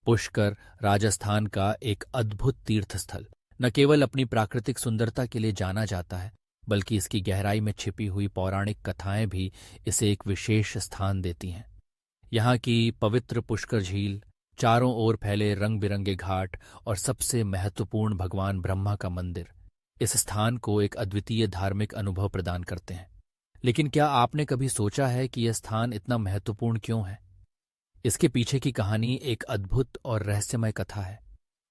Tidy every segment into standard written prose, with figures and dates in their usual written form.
पुष्कर राजस्थान का एक अद्भुत तीर्थ स्थल न केवल अपनी प्राकृतिक सुंदरता के लिए जाना जाता है, बल्कि इसकी गहराई में छिपी हुई पौराणिक कथाएं भी इसे एक विशेष स्थान देती हैं। यहाँ की पवित्र पुष्कर झील, चारों ओर फैले रंग बिरंगे घाट और सबसे महत्वपूर्ण भगवान ब्रह्मा का मंदिर इस स्थान को एक अद्वितीय धार्मिक अनुभव प्रदान करते हैं। लेकिन क्या आपने कभी सोचा है कि यह स्थान इतना महत्वपूर्ण क्यों है? इसके पीछे की कहानी एक अद्भुत और रहस्यमय कथा है,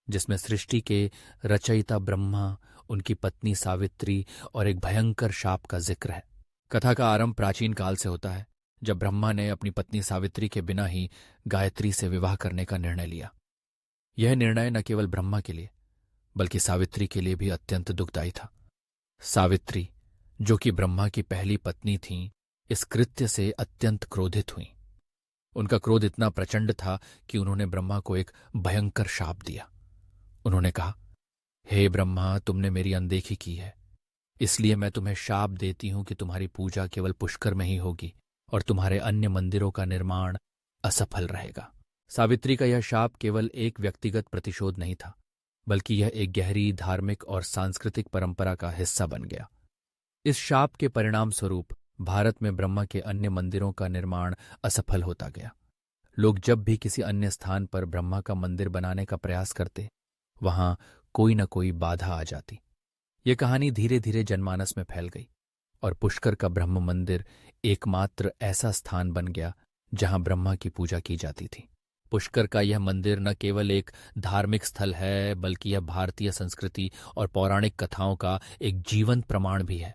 जिसमें सृष्टि के रचयिता ब्रह्मा, उनकी पत्नी सावित्री और एक भयंकर शाप का जिक्र है। कथा का आरंभ प्राचीन काल से होता है, जब ब्रह्मा ने अपनी पत्नी सावित्री के बिना ही गायत्री से विवाह करने का निर्णय लिया। यह निर्णय न केवल ब्रह्मा के लिए बल्कि सावित्री के लिए भी अत्यंत दुखदायी था। सावित्री, जो कि ब्रह्मा की पहली पत्नी थीं, इस कृत्य से अत्यंत क्रोधित हुईं। उनका क्रोध इतना प्रचंड था कि उन्होंने ब्रह्मा को एक भयंकर शाप दिया। उन्होंने कहा, हे ब्रह्मा, तुमने मेरी अनदेखी की है, इसलिए मैं तुम्हें शाप देती हूं कि तुम्हारी पूजा केवल पुष्कर में ही होगी और तुम्हारे अन्य मंदिरों का निर्माण असफल रहेगा। सावित्री का यह शाप केवल एक व्यक्तिगत प्रतिशोध नहीं था, बल्कि यह एक गहरी धार्मिक और सांस्कृतिक परंपरा का हिस्सा बन गया। इस शाप के परिणाम स्वरूप भारत में ब्रह्मा के अन्य मंदिरों का निर्माण असफल होता गया। लोग जब भी किसी अन्य स्थान पर ब्रह्मा का मंदिर बनाने का प्रयास करते, वहां कोई न कोई बाधा आ जाती। ये कहानी धीरे धीरे जनमानस में फैल गई और पुष्कर का ब्रह्म मंदिर एकमात्र ऐसा स्थान बन गया जहां ब्रह्मा की पूजा की जाती थी। पुष्कर का यह मंदिर न केवल एक धार्मिक स्थल है, बल्कि यह भारतीय संस्कृति और पौराणिक कथाओं का एक जीवंत प्रमाण भी है।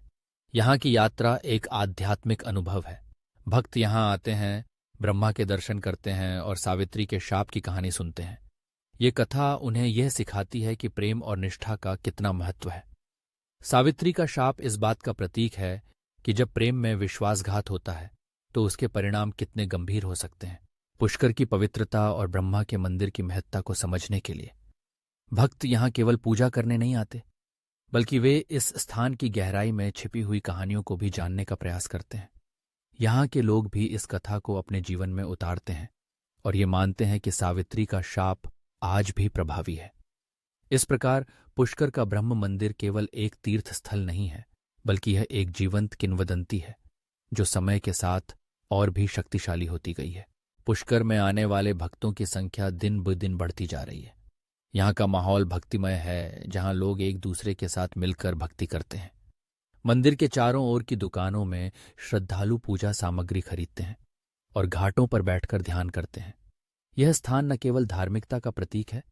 यहाँ की यात्रा एक आध्यात्मिक अनुभव है। भक्त यहाँ आते हैं, ब्रह्मा के दर्शन करते हैं और सावित्री के शाप की कहानी सुनते हैं। ये कथा उन्हें यह सिखाती है कि प्रेम और निष्ठा का कितना महत्व है। सावित्री का शाप इस बात का प्रतीक है कि जब प्रेम में विश्वासघात होता है तो उसके परिणाम कितने गंभीर हो सकते हैं। पुष्कर की पवित्रता और ब्रह्मा के मंदिर की महत्ता को समझने के लिए भक्त यहाँ केवल पूजा करने नहीं आते, बल्कि वे इस स्थान की गहराई में छिपी हुई कहानियों को भी जानने का प्रयास करते हैं। यहाँ के लोग भी इस कथा को अपने जीवन में उतारते हैं और ये मानते हैं कि सावित्री का शाप आज भी प्रभावी है। इस प्रकार पुष्कर का ब्रह्म मंदिर केवल एक तीर्थ स्थल नहीं है, बल्कि यह एक जीवंत किंवदंती है जो समय के साथ और भी शक्तिशाली होती गई है। पुष्कर में आने वाले भक्तों की संख्या दिन ब दिन बढ़ती जा रही है। यहाँ का माहौल भक्तिमय है, जहाँ लोग एक दूसरे के साथ मिलकर भक्ति करते हैं। मंदिर के चारों ओर की दुकानों में श्रद्धालु पूजा सामग्री खरीदते हैं और घाटों पर बैठकर ध्यान करते हैं। यह स्थान न केवल धार्मिकता का प्रतीक है,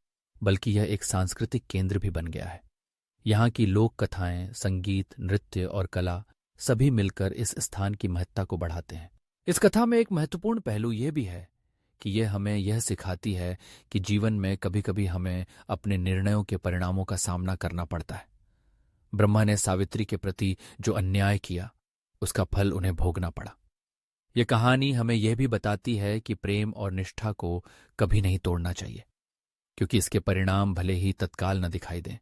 बल्कि यह एक सांस्कृतिक केंद्र भी बन गया है। यहाँ की लोक कथाएं, संगीत, नृत्य और कला सभी मिलकर इस स्थान की महत्ता को बढ़ाते हैं। इस कथा में एक महत्वपूर्ण पहलू यह भी है कि यह हमें यह सिखाती है कि जीवन में कभी कभी हमें अपने निर्णयों के परिणामों का सामना करना पड़ता है। ब्रह्मा ने सावित्री के प्रति जो अन्याय किया, उसका फल उन्हें भोगना पड़ा। यह कहानी हमें यह भी बताती है कि प्रेम और निष्ठा को कभी नहीं तोड़ना चाहिए, क्योंकि इसके परिणाम भले ही तत्काल न दिखाई दें,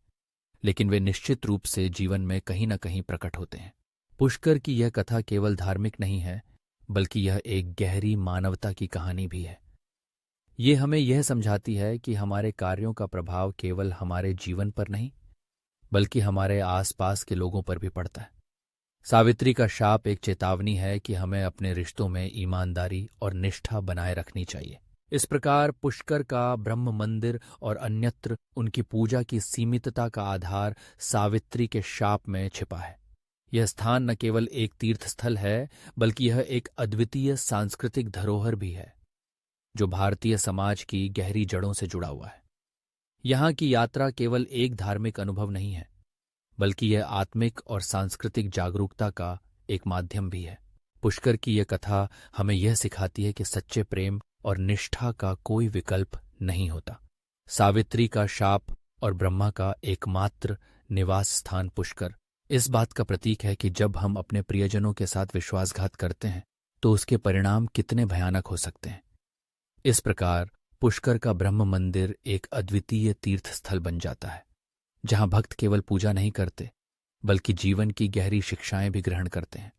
लेकिन वे निश्चित रूप से जीवन में कहीं न कहीं प्रकट होते हैं। पुष्कर की यह कथा केवल धार्मिक नहीं है, बल्कि यह एक गहरी मानवता की कहानी भी है। ये हमें यह समझाती है कि हमारे कार्यों का प्रभाव केवल हमारे जीवन पर नहीं, बल्कि हमारे आसपास के लोगों पर भी पड़ता है। सावित्री का शाप एक चेतावनी है कि हमें अपने रिश्तों में ईमानदारी और निष्ठा बनाए रखनी चाहिए। इस प्रकार पुष्कर का ब्रह्म मंदिर और अन्यत्र उनकी पूजा की सीमितता का आधार सावित्री के शाप में छिपा है। यह स्थान न केवल एक तीर्थ स्थल है, बल्कि यह एक अद्वितीय सांस्कृतिक धरोहर भी है, जो भारतीय समाज की गहरी जड़ों से जुड़ा हुआ है। यहाँ की यात्रा केवल एक धार्मिक अनुभव नहीं है, बल्कि यह आत्मिक और सांस्कृतिक जागरूकता का एक माध्यम भी है। पुष्कर की यह कथा हमें यह सिखाती है कि सच्चे प्रेम और निष्ठा का कोई विकल्प नहीं होता। सावित्री का शाप और ब्रह्मा का एकमात्र निवास स्थान पुष्कर इस बात का प्रतीक है कि जब हम अपने प्रियजनों के साथ विश्वासघात करते हैं तो उसके परिणाम कितने भयानक हो सकते हैं। इस प्रकार पुष्कर का ब्रह्म मंदिर एक अद्वितीय तीर्थ स्थल बन जाता है, जहां भक्त केवल पूजा नहीं करते, बल्कि जीवन की गहरी शिक्षाएं भी ग्रहण करते हैं।